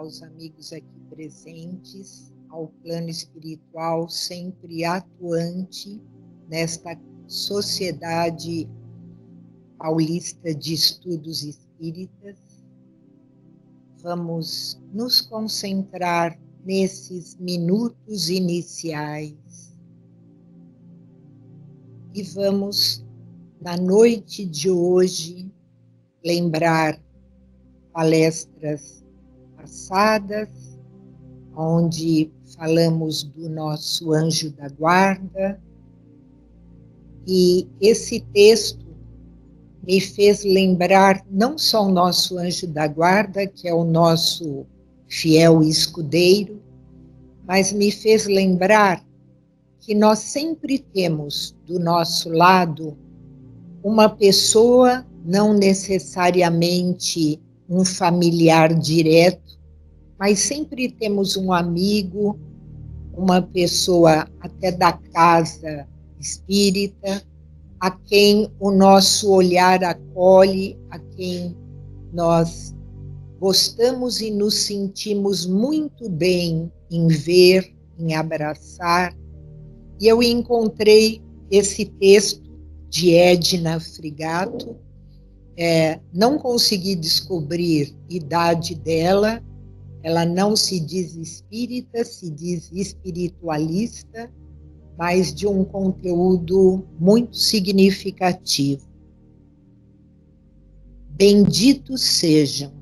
aos amigos aqui presentes, ao plano espiritual sempre atuante nesta Sociedade Paulista de Estudos Espíritas. Vamos nos concentrar nesses minutos iniciais e vamos, na noite de hoje, lembrar palestras passadas, onde falamos do nosso anjo da guarda, e esse texto me fez lembrar não só o nosso anjo da guarda, que é o nosso fiel escudeiro, mas me fez lembrar que nós sempre temos do nosso lado uma pessoa, não necessariamente um familiar direto, mas sempre temos um amigo, uma pessoa até da casa espírita, a quem o nosso olhar acolhe, a quem nós gostamos e nos sentimos muito bem em ver, em abraçar. E eu encontrei esse texto de Edna Frigato, não consegui descobrir idade dela, ela não se diz espírita, se diz espiritualista, mas de um conteúdo muito significativo. Benditos sejam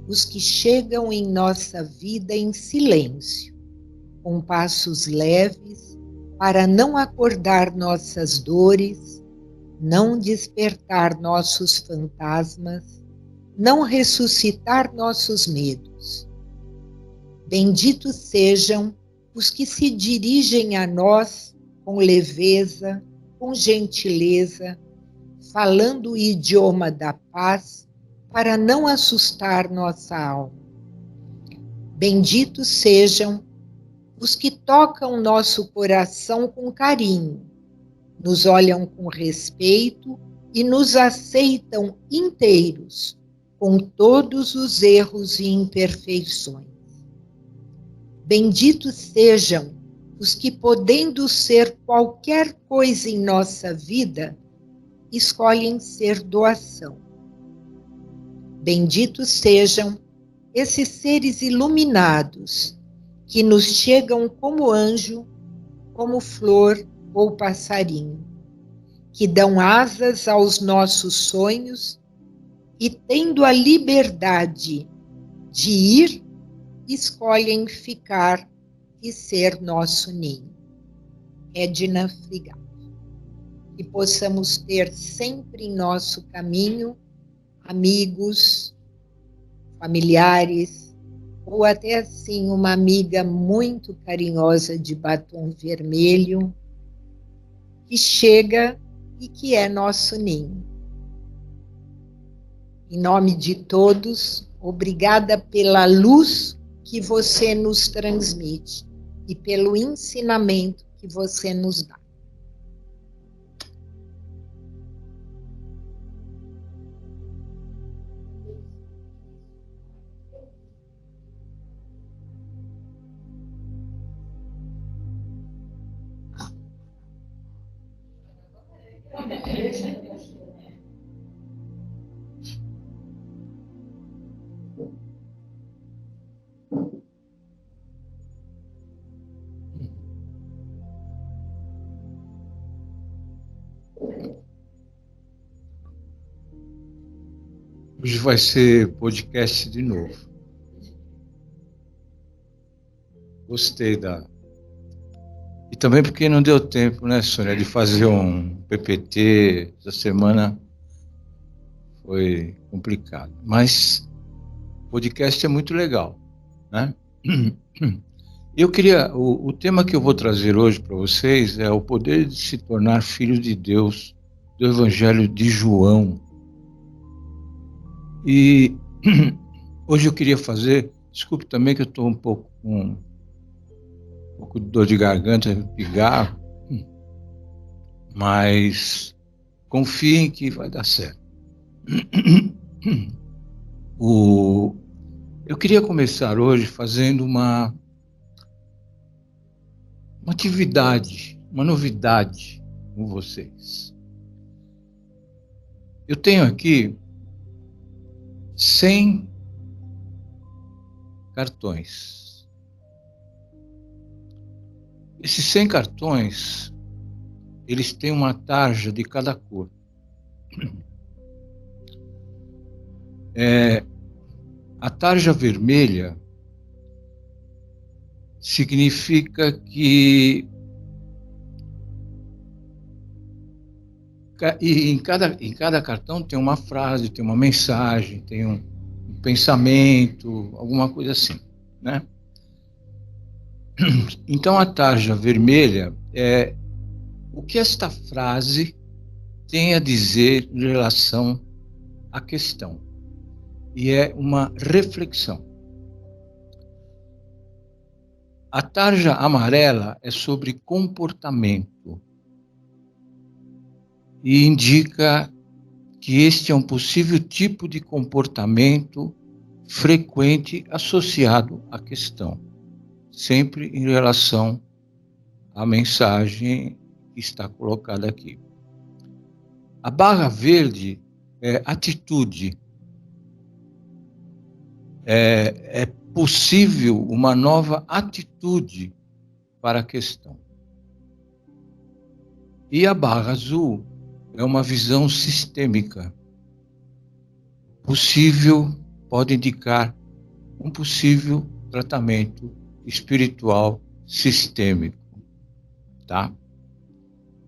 os que chegam em nossa vida em silêncio, com passos leves, para não acordar nossas dores, não despertar nossos fantasmas, não ressuscitar nossos medos. Benditos sejam os que se dirigem a nós com leveza, com gentileza, falando o idioma da paz, para não assustar nossa alma. Benditos sejam os que tocam nosso coração com carinho, nos olham com respeito e nos aceitam inteiros, com todos os erros e imperfeições. Benditos sejam os que, podendo ser qualquer coisa em nossa vida, escolhem ser doação. Benditos sejam esses seres iluminados que nos chegam como anjo, como flor ou passarinho, que dão asas aos nossos sonhos e, tendo a liberdade de ir, escolhem ficar e ser nosso ninho. Edna Frigato. Que possamos ter sempre em nosso caminho amigos, familiares, ou até assim uma amiga muito carinhosa de batom vermelho, que chega e que é nosso ninho. Em nome de todos, obrigada pela luz que você nos transmite e pelo ensinamento que você nos dá. Hoje vai ser podcast de novo. Gostei da... E também porque não deu tempo, né, Sônia, de fazer um PPT. Essa semana foi complicado. Mas podcast é muito legal, né? Eu queria... O tema que eu vou trazer hoje para vocês é o poder de se tornar filho de Deus, do Evangelho de João. E hoje eu queria fazer... Desculpe também que eu estou um pouco de dor de garganta, pigarro, mas confiem que vai dar certo. Eu queria começar hoje fazendo uma atividade, uma novidade com vocês. Eu tenho aqui 100 cartões. Esses 100 cartões, eles têm uma tarja de cada cor. A tarja vermelha significa que em cada cartão tem uma frase, tem uma mensagem, tem um pensamento, alguma coisa assim, né? Então a tarja vermelha é o que esta frase tem a dizer em relação à questão. E é uma reflexão. A tarja amarela é sobre comportamento e indica que este é um possível tipo de comportamento frequente associado à questão, sempre em relação à mensagem que está colocada aqui. A barra verde é atitude. É possível uma nova atitude para a questão. E a barra azul é uma visão sistêmica. Pode indicar um possível tratamento espiritual sistêmico, tá?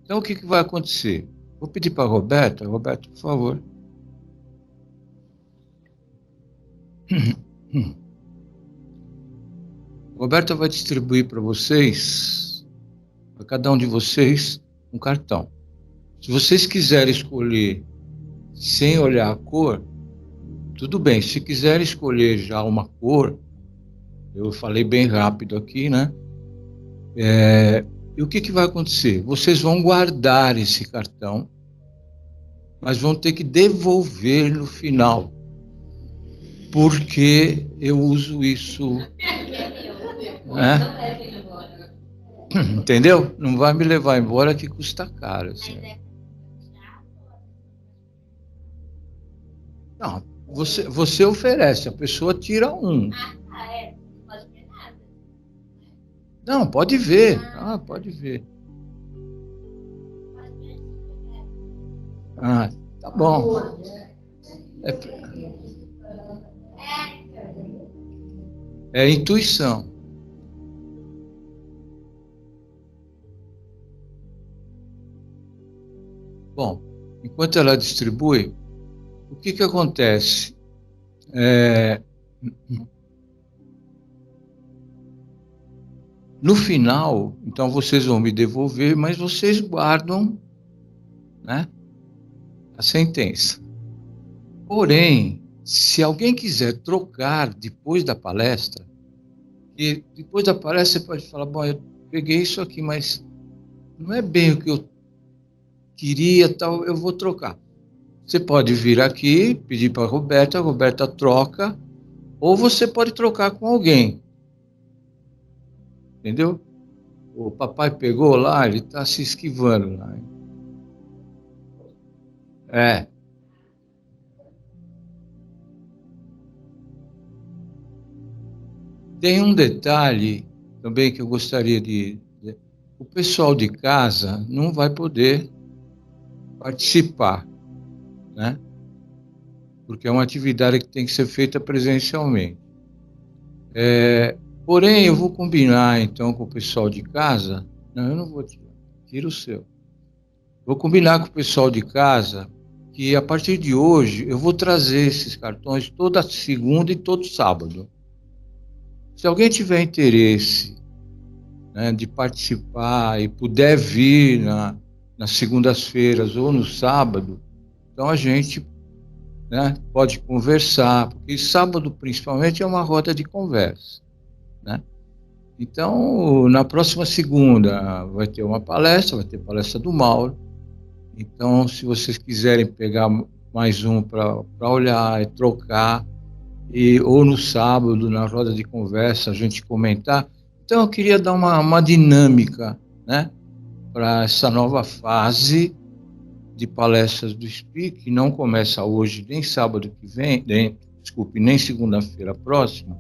Então, o que vai acontecer? Vou pedir para a Roberta, por favor. Roberta vai distribuir para vocês, para cada um de vocês, um cartão. Se vocês quiserem escolher sem olhar a cor, tudo bem. Se quiserem escolher já uma cor, eu falei bem rápido aqui, né? E o que vai acontecer? Vocês vão guardar esse cartão, mas vão ter que devolver no final, porque eu uso isso, né? Entendeu? Não vai me levar embora, que custa caro. Assim. Não, você oferece, a pessoa tira um. Não pode ver nada. Não, pode ver. Pode ver. Tá bom. É intuição. Bom, enquanto ela distribui, o que acontece? No final, então vocês vão me devolver, mas vocês guardam, né, a sentença. Porém, se alguém quiser trocar depois da palestra, e depois da palestra você pode falar, bom, eu peguei isso aqui, mas não é bem o que eu queria, tal, eu vou trocar. Você pode vir aqui, pedir para a Roberta troca, ou você pode trocar com alguém. Entendeu? O papai pegou lá, ele está se esquivando lá. Tem um detalhe também que eu gostaria de... O pessoal de casa não vai poder participar, né? Porque é uma atividade que tem que ser feita presencialmente. Porém, eu vou combinar, então, com o pessoal de casa... Não, eu não vou tirar. Tira o seu. Vou combinar com o pessoal de casa que, a partir de hoje, eu vou trazer esses cartões toda segunda e todo sábado. Se alguém tiver interesse, né, de participar e puder vir nas segundas-feiras ou no sábado, então a gente, né, pode conversar, porque sábado, principalmente, é uma roda de conversa, né? Então, na próxima segunda vai ter uma palestra, vai ter palestra do Mauro. Então, se vocês quiserem pegar mais um para olhar e trocar, ou no sábado, na roda de conversa, a gente comentar. Então, eu queria dar uma dinâmica, né, para essa nova fase de palestras do SPI, que não começa hoje, nem sábado que vem, nem segunda-feira próxima,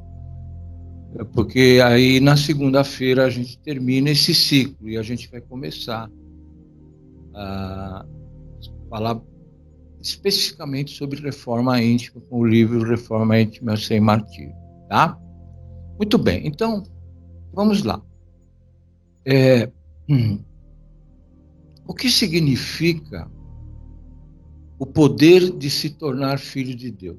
porque aí na segunda-feira a gente termina esse ciclo e a gente vai começar a falar especificamente sobre reforma íntima, com o livro Reforma Íntima Sem Martírio, tá? Muito bem, então, vamos lá. O que significa o poder de se tornar filho de Deus?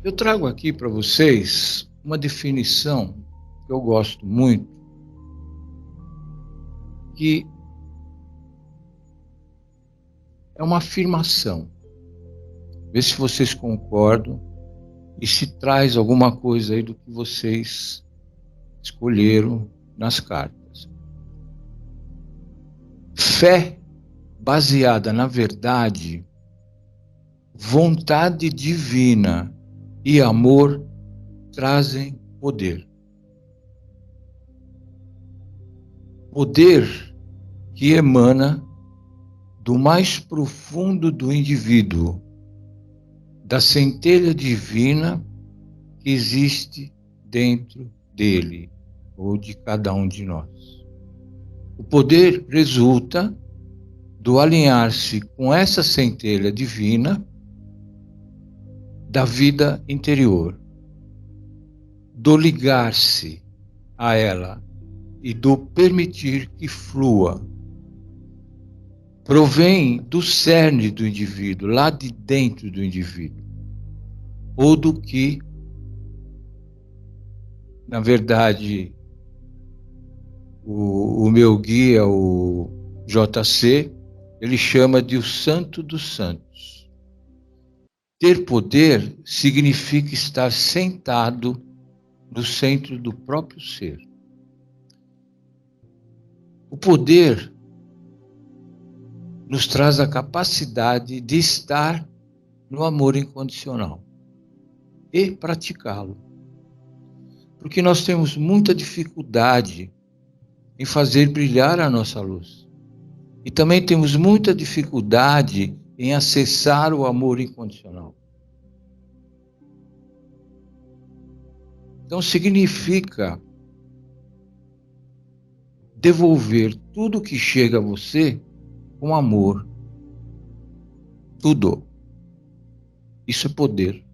Eu trago aqui para vocês uma definição que eu gosto muito, que é uma afirmação. Vê se vocês concordam e se traz alguma coisa aí do que vocês escolheram nas cartas. Fé baseada na verdade, vontade divina e amor trazem poder. Poder que emana do mais profundo do indivíduo, da centelha divina que existe dentro dele, ou de cada um de nós. O poder resulta do alinhar-se com essa centelha divina da vida interior, do ligar-se a ela e do permitir que flua. Provém do cerne do indivíduo, lá de dentro do indivíduo, ou do que, na verdade, o meu guia, o JC, ele chama de o Santo dos Santos. Ter poder significa estar sentado no centro do próprio ser. O poder nos traz a capacidade de estar no amor incondicional e praticá-lo. Porque nós temos muita dificuldade em fazer brilhar a nossa luz. E também temos muita dificuldade em acessar o amor incondicional. Então significa devolver tudo que chega a você com amor. Tudo. Isso é poder.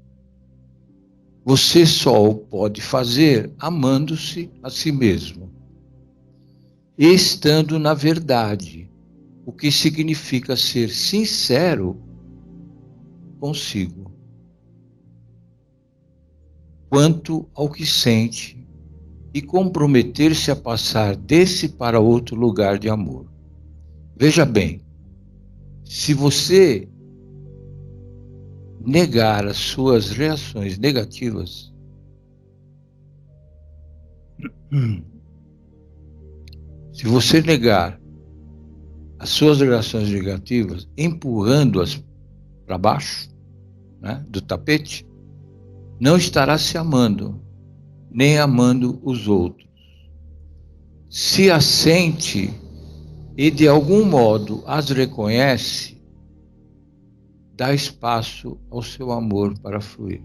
Você só o pode fazer amando-se a si mesmo. E estando na verdade, o que significa ser sincero consigo. Quanto ao que sente e comprometer-se a passar desse para outro lugar de amor. Veja bem, se você negar as suas reações negativas, se você negar as suas reações negativas, empurrando-as para baixo, né, do tapete, não estará se amando, nem amando os outros. Se as sente e de algum modo as reconhece, dá espaço ao seu amor para fluir.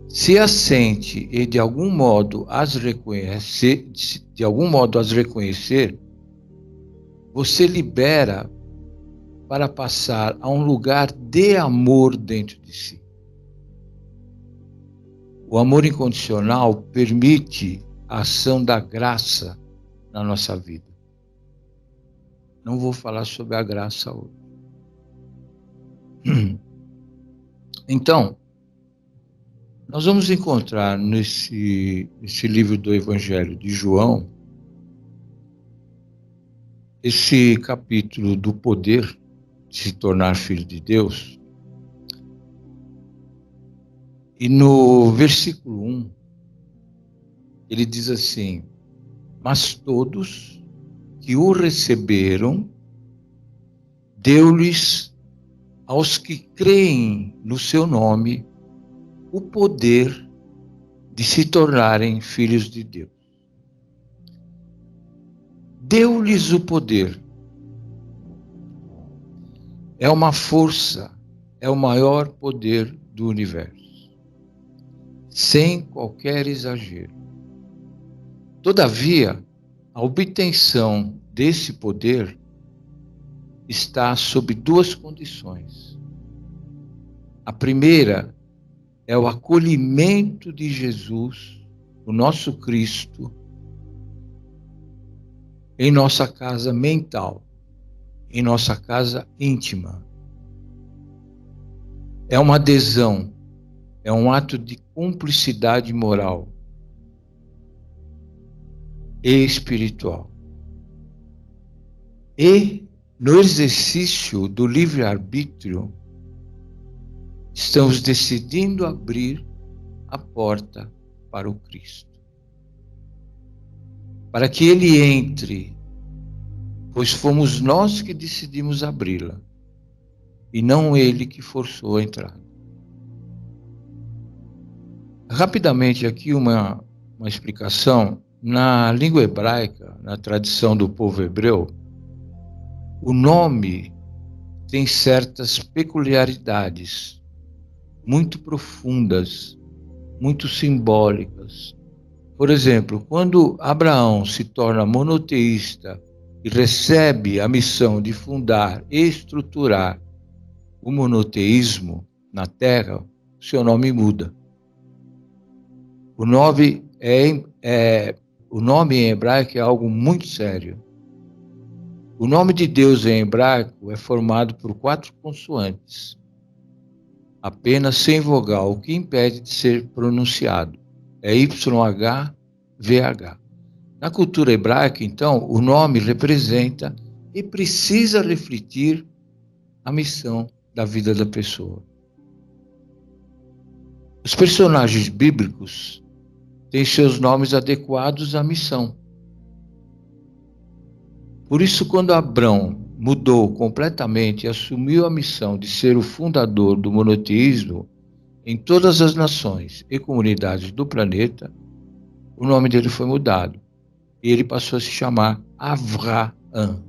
Se as sente e de algum modo as reconhecer, você libera para passar a um lugar de amor dentro de si. O amor incondicional permite a ação da graça na nossa vida. Não vou falar sobre a graça hoje. Então, nós vamos encontrar nesse livro do Evangelho de João, esse capítulo do poder de se tornar filho de Deus. E no versículo 1, ele diz assim: mas todos que o receberam, deu-lhes aos que creem no seu nome o poder de se tornarem filhos de Deus. Deu-lhes o poder. É uma força, é o maior poder do universo, sem qualquer exagero. Todavia, a obtenção desse poder está sob duas condições. A primeira é o acolhimento de Jesus, o nosso Cristo, em nossa casa mental, em nossa casa íntima. É uma adesão, é um ato de cumplicidade moral e espiritual. E, no exercício do livre-arbítrio, estamos decidindo abrir a porta para o Cristo, para que Ele entre, pois fomos nós que decidimos abri-la, e não Ele que forçou a entrada. Rapidamente aqui uma explicação. Na língua hebraica, na tradição do povo hebreu, o nome tem certas peculiaridades muito profundas, muito simbólicas. Por exemplo, quando Abraão se torna monoteísta e recebe a missão de fundar e estruturar o monoteísmo na Terra, seu nome muda. O nome em hebraico é algo muito sério. O nome de Deus em hebraico é formado por 4 consoantes, apenas sem vogal, o que impede de ser pronunciado. É YHVH. Na cultura hebraica, então, o nome representa e precisa refletir a missão da vida da pessoa. Os personagens bíblicos têm seus nomes adequados à missão. Por isso, quando Abrão mudou completamente e assumiu a missão de ser o fundador do monoteísmo em todas as nações e comunidades do planeta, o nome dele foi mudado. E ele passou a se chamar Avraham,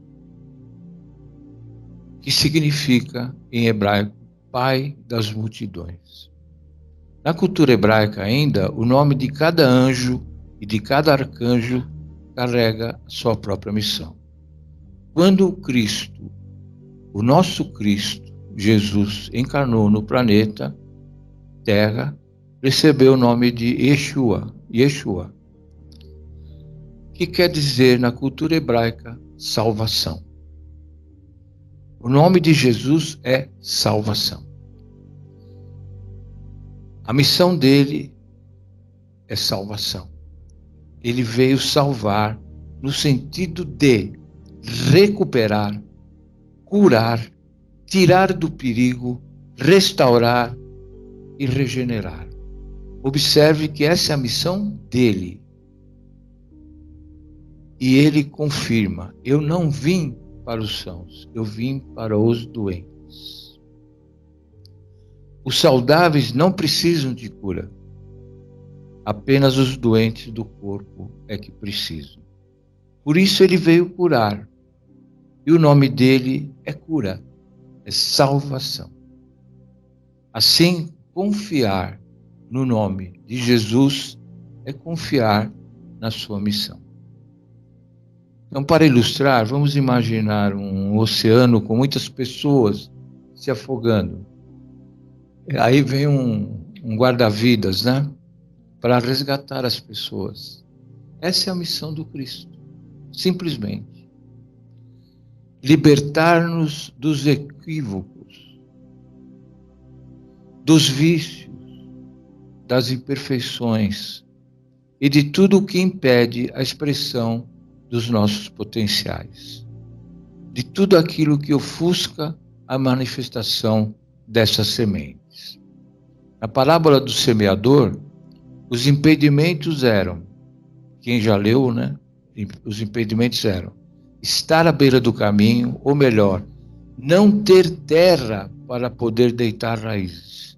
que significa, em hebraico, pai das multidões. Na cultura hebraica ainda, o nome de cada anjo e de cada arcanjo carrega a sua própria missão. Quando o Cristo, o nosso Cristo, Jesus, encarnou no planeta Terra, recebeu o nome de Yeshua, que quer dizer na cultura hebraica salvação. O nome de Jesus é salvação. A missão dele é salvação. Ele veio salvar no sentido de recuperar, curar, tirar do perigo, restaurar e regenerar. Observe que essa é a missão dele. E ele confirma: eu não vim para os sãos, eu vim para os doentes. Os saudáveis não precisam de cura. Apenas os doentes do corpo é que precisam. Por isso ele veio curar. E o nome dele é cura, é salvação. Assim, confiar no nome de Jesus é confiar na sua missão. Então, para ilustrar, vamos imaginar um oceano com muitas pessoas se afogando. Aí vem um guarda-vidas, né? Para resgatar as pessoas. Essa é a missão do Cristo. Simplesmente. Libertar-nos dos equívocos, dos vícios, das imperfeições e de tudo o que impede a expressão dos nossos potenciais. De tudo aquilo que ofusca a manifestação dessas sementes. Na parábola do semeador, os impedimentos eram, quem já leu, né? Os impedimentos eram estar à beira do caminho, ou melhor, não ter terra para poder deitar raízes.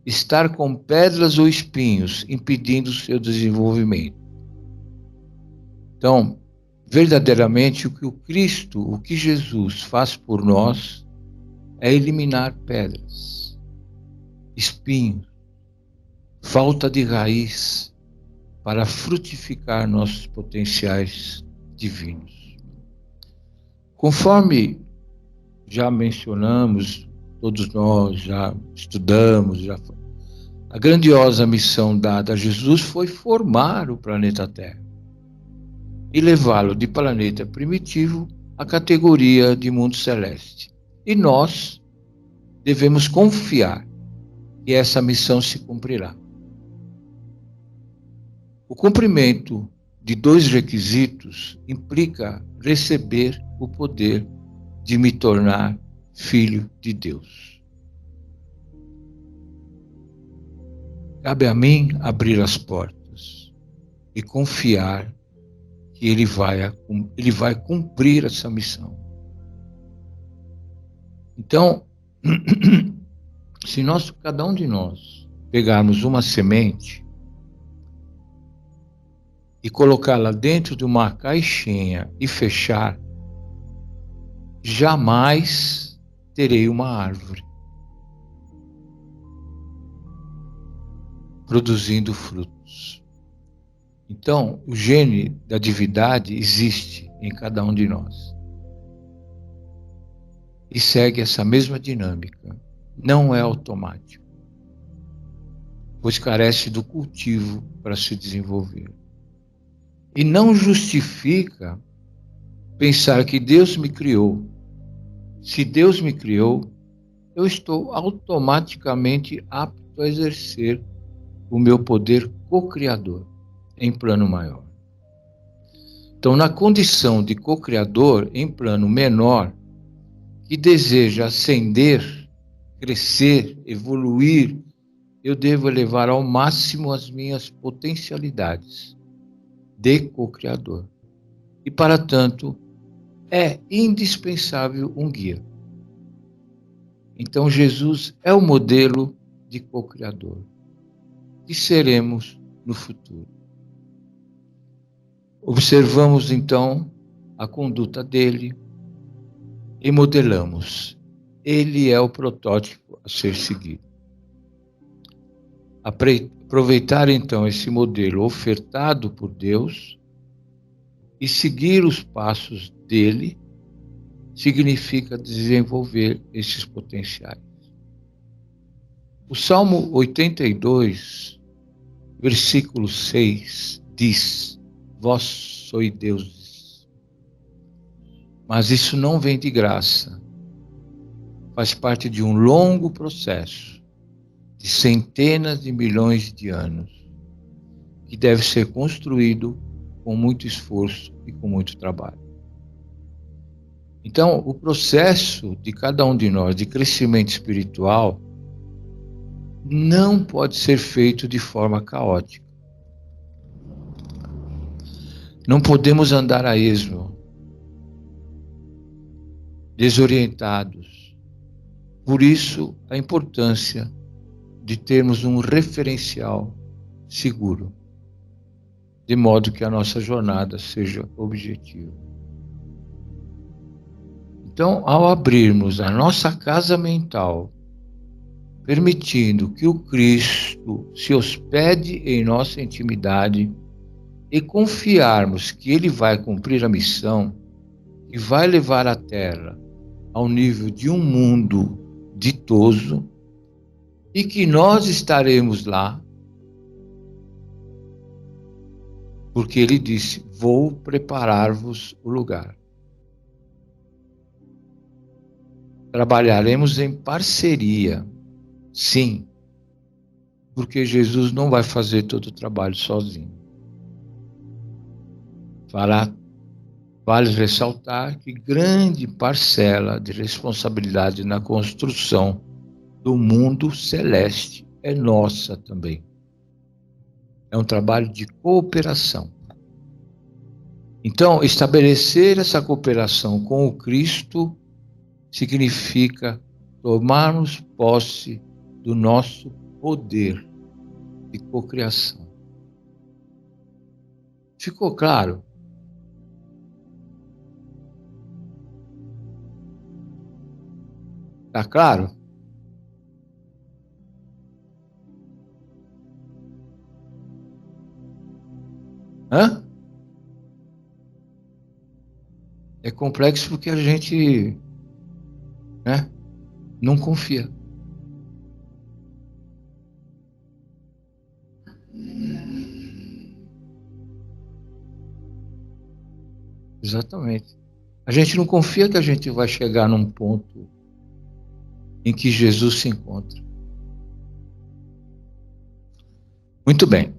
Estar com pedras ou espinhos, impedindo o seu desenvolvimento. Então, verdadeiramente, o que Jesus faz por nós, é eliminar pedras, espinhos, falta de raiz, para frutificar nossos potenciais divinos. Conforme já mencionamos, todos nós já estudamos, a grandiosa missão dada a Jesus foi formar o planeta Terra e levá-lo de planeta primitivo à categoria de mundo celeste. E nós devemos confiar que essa missão se cumprirá. O cumprimento de 2 requisitos implica receber o poder de me tornar filho de Deus. Cabe a mim abrir as portas e confiar que Ele vai cumprir essa missão. Então, se cada um de nós pegarmos uma semente e colocá-la dentro de uma caixinha e fechar, jamais terei uma árvore produzindo frutos. Então, o gene da divindade existe em cada um de nós. E segue essa mesma dinâmica. Não é automático, pois carece do cultivo para se desenvolver. E não justifica pensar que Deus me criou. Se Deus me criou, eu estou automaticamente apto a exercer o meu poder co-criador em plano maior. Então, na condição de co-criador em plano menor, que deseja ascender, crescer, evoluir, eu devo elevar ao máximo as minhas potencialidades de co-criador. E, para tanto, é indispensável um guia. Então, Jesus é o modelo de co-criador que seremos no futuro. Observamos, então, a conduta dele e modelamos. Ele é o protótipo a ser seguido. Aproveitar, então, esse modelo ofertado por Deus e seguir os passos dele significa desenvolver esses potenciais. O Salmo 82, versículo 6, diz: Vós sois deuses. Mas isso não vem de graça. Faz parte de um longo processo, de centenas de milhões de anos, que deve ser construído com muito esforço e com muito trabalho. Então, o processo de cada um de nós de crescimento espiritual não pode ser feito de forma caótica. Não podemos andar a esmo, desorientados. Por isso, a importância de termos um referencial seguro, de modo que a nossa jornada seja objetiva. Então, ao abrirmos a nossa casa mental, permitindo que o Cristo se hospede em nossa intimidade e confiarmos que Ele vai cumprir a missão e vai levar a Terra ao nível de um mundo ditoso e que nós estaremos lá, porque Ele disse: vou preparar-vos o lugar. Trabalharemos em parceria, sim, porque Jesus não vai fazer todo o trabalho sozinho. Vale ressaltar que grande parcela de responsabilidade na construção do mundo celeste é nossa também. É um trabalho de cooperação. Então, estabelecer essa cooperação com o Cristo significa tomarmos posse do nosso poder de cocriação. Ficou claro? Está claro? Hã? É complexo porque a gente, né, não confia. Exatamente. A gente não confia que a gente vai chegar num ponto em que Jesus se encontra. Muito bem.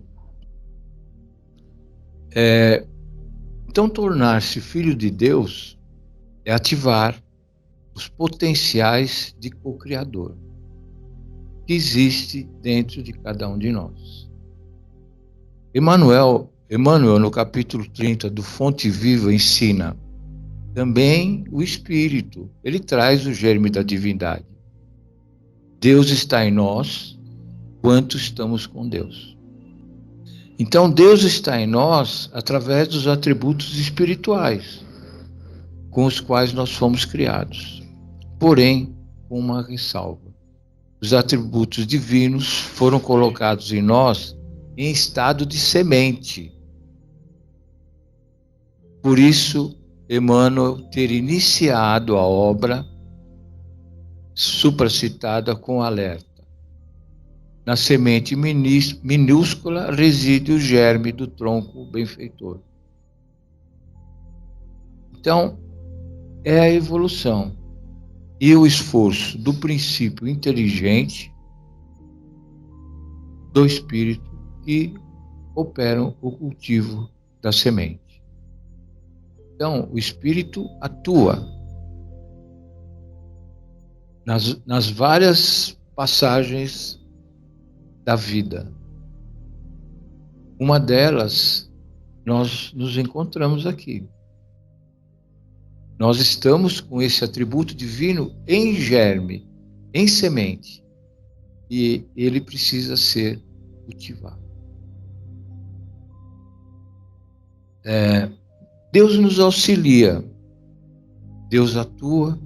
Então, tornar-se filho de Deus é ativar os potenciais de co-criador que existe dentro de cada um de nós. Emmanuel, no capítulo 30 do Fonte Viva, ensina também o Espírito. Ele traz o germe da divindade. Deus está em nós, quanto estamos com Deus. Então, Deus está em nós através dos atributos espirituais com os quais nós fomos criados. Porém, com uma ressalva. Os atributos divinos foram colocados em nós em estado de semente. Por isso, Emmanuel ter iniciado a obra supracitada com alerta. Na semente minúscula reside o germe do tronco benfeitor. Então, é a evolução e o esforço do princípio inteligente do espírito que operam o cultivo da semente. Então, o espírito atua nas várias passagens da vida. Uma delas, nós nos encontramos aqui. Nós estamos com esse atributo divino em germe, em semente, e ele precisa ser cultivado. Deus nos auxilia, Deus atua,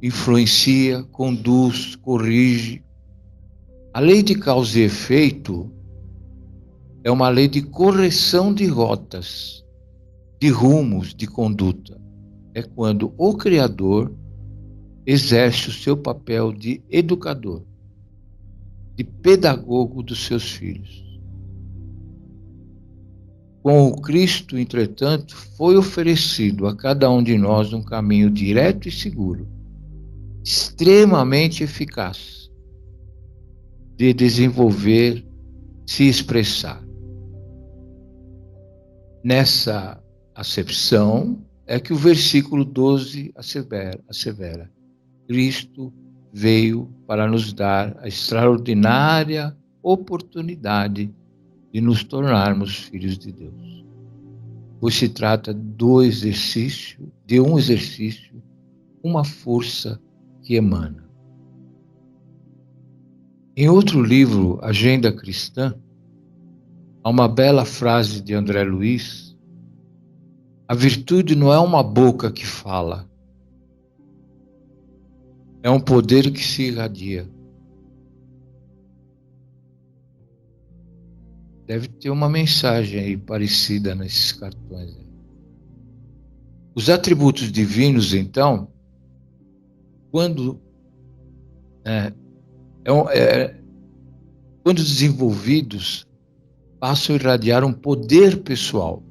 influencia, conduz, corrige. A lei de causa e efeito é uma lei de correção de rotas, de rumos, de conduta. É quando o Criador exerce o seu papel de educador, de pedagogo dos seus filhos. Com o Cristo, entretanto, foi oferecido a cada um de nós um caminho direto e seguro, extremamente eficaz, de desenvolver, se expressar. Nessa acepção é que o versículo 12 assevera: Cristo veio para nos dar a extraordinária oportunidade de nos tornarmos filhos de Deus. Pois se trata de um exercício, uma força que emana. Em outro livro, Agenda Cristã, há uma bela frase de André Luiz: a virtude não é uma boca que fala, é um poder que se irradia. Deve ter uma mensagem aí parecida nesses cartões. Os atributos divinos, então, quando desenvolvidos, passam a irradiar um poder pessoal,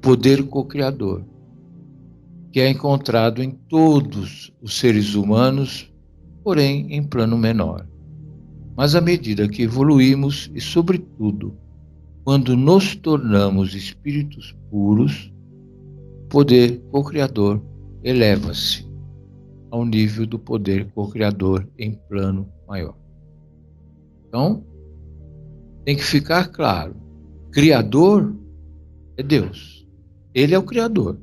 poder co-criador, que é encontrado em todos os seres humanos, porém em plano menor. Mas à medida que evoluímos e, sobretudo, quando nos tornamos espíritos puros, o poder co-criador eleva-se ao nível do poder co-criador em plano maior. Então, tem que ficar claro, Criador é Deus. Ele é o Criador.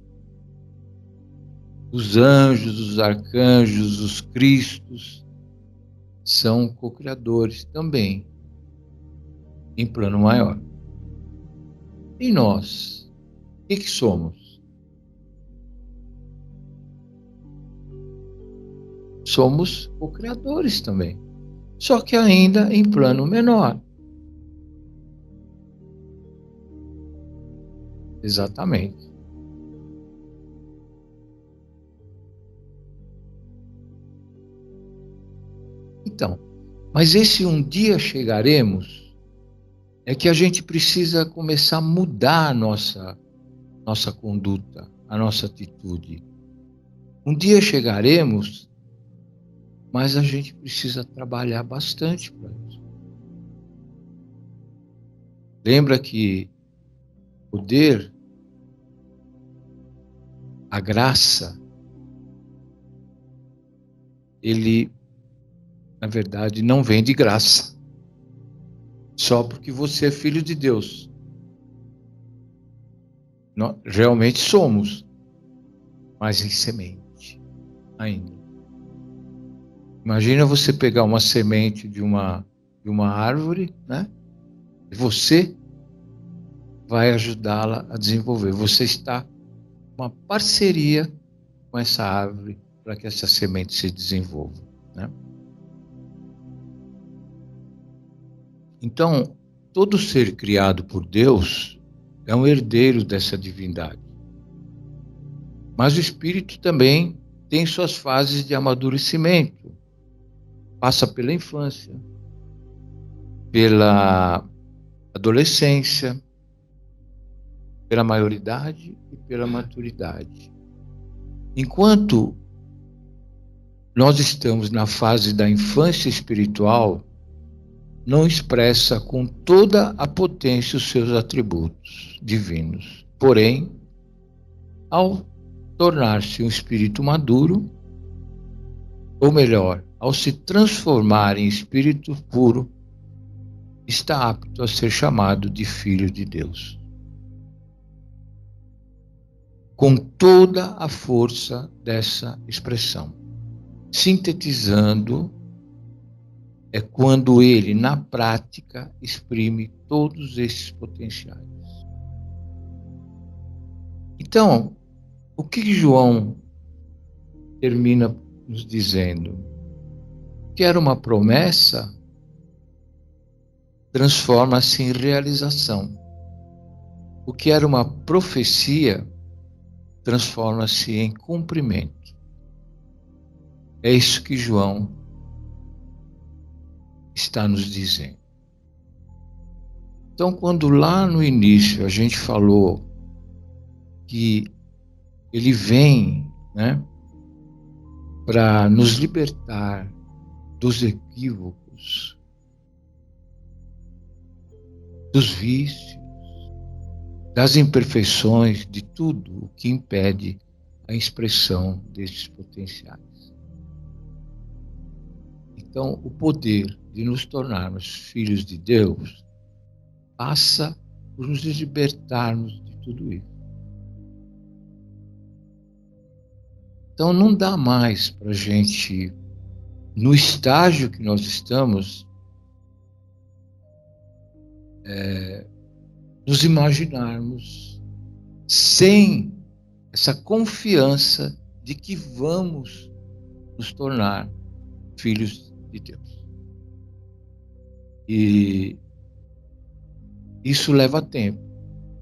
Os anjos, os arcanjos, os cristos, são co-criadores também, em plano maior. E nós, o que somos? Somos co-criadores também, só que ainda em plano menor. Exatamente. Então, mas esse um dia chegaremos é que a gente precisa começar a mudar a nossa conduta, a nossa atitude. Um dia chegaremos, mas a gente precisa trabalhar bastante para isso. Lembra que o poder, a graça, ele, na verdade, não vem de graça. Só porque você é filho de Deus. Nós realmente somos, mas em semente ainda. Imagina você pegar uma semente de uma árvore, né? E você vai ajudá-la a desenvolver. Você está uma parceria com essa árvore para que essa semente se desenvolva, né? Então, todo ser criado por Deus é um herdeiro dessa divindade. Mas o espírito também tem suas fases de amadurecimento. Passa pela infância, pela adolescência, pela maioridade e pela maturidade. Enquanto nós estamos na fase da infância espiritual, não expressa com toda a potência os seus atributos divinos. Porém, ao tornar-se um espírito maduro, ou melhor, ao se transformar em espírito puro, está apto a ser chamado de filho de Deus. Com toda a força dessa expressão. Sintetizando, é quando ele, na prática, exprime todos esses potenciais. Então, o que João termina nos dizendo? Que era uma promessa, transforma-se em realização. O que era uma profecia, transforma-se em cumprimento. É isso que João está nos dizendo. Então, quando lá no início a gente falou que ele vem, né, para nos libertar dos equívocos, dos vícios, das imperfeições, de tudo o que impede a expressão desses potenciais. Então, o poder de nos tornarmos filhos de Deus passa por nos libertarmos de tudo isso. Então, não dá mais para a gente, no estágio que nós estamos, nos imaginarmos sem essa confiança de que vamos nos tornar filhos de Deus. E isso leva tempo.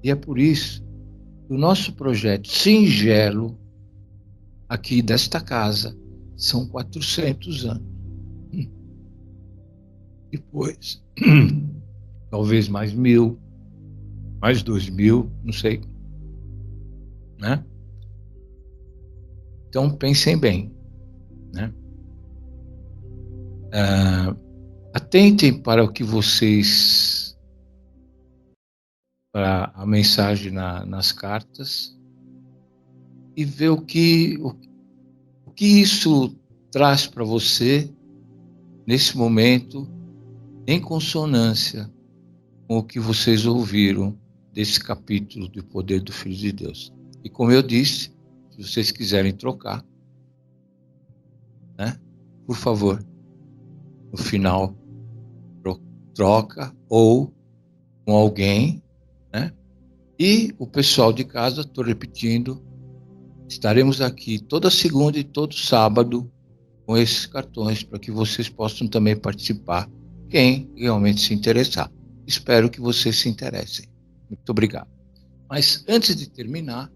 E é por isso que o nosso projeto singelo aqui desta casa são 400 anos. Depois, talvez mais 1000, mais 2000, não sei, né? Então pensem bem, né? Atentem para o que vocês, para a mensagem nas cartas, e ver o que isso traz para você nesse momento, em consonância com o que vocês ouviram desse capítulo do poder do Filho de Deus. E como eu disse, se vocês quiserem trocar, né, por favor, no final troca ou com alguém, né? E o pessoal de casa, estou repetindo, estaremos aqui toda segunda e todo sábado com esses cartões para que vocês possam também participar, quem realmente se interessar. Espero que vocês se interessem. Muito obrigado. Mas antes de terminar,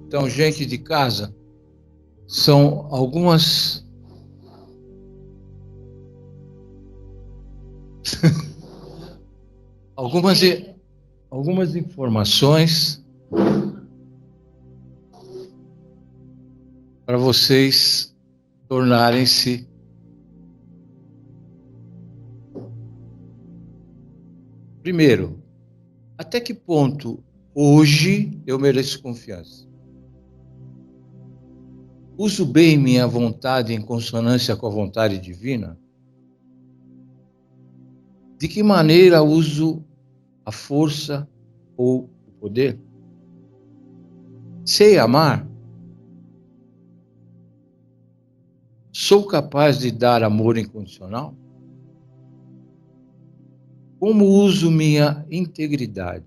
então, gente de casa, são algumas informações para vocês tornarem-se primeiro, até que ponto hoje eu mereço confiança? Uso bem minha vontade em consonância com a vontade divina? De que maneira uso a força ou o poder? Sei amar? Sou capaz de dar amor incondicional? Como uso minha integridade?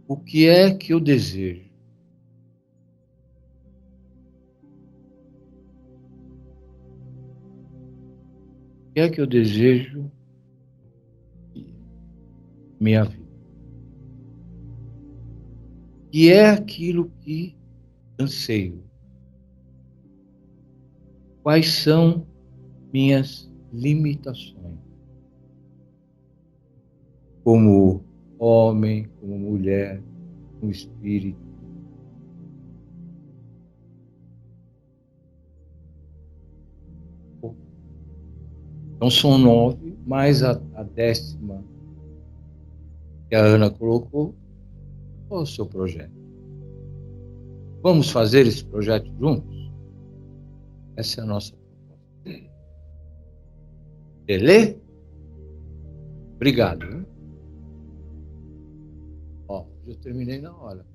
O que é que eu desejo? O que é que eu desejo minha vida? O que é aquilo que anseio? Quais são minhas limitações? Como homem, como mulher, como espírito. Então são 9, mais a 10ª que a Ana colocou. Qual é o seu projeto? Vamos fazer esse projeto juntos? Essa é a nossa proposta. Beleza? Obrigado. Ó, já terminei na hora.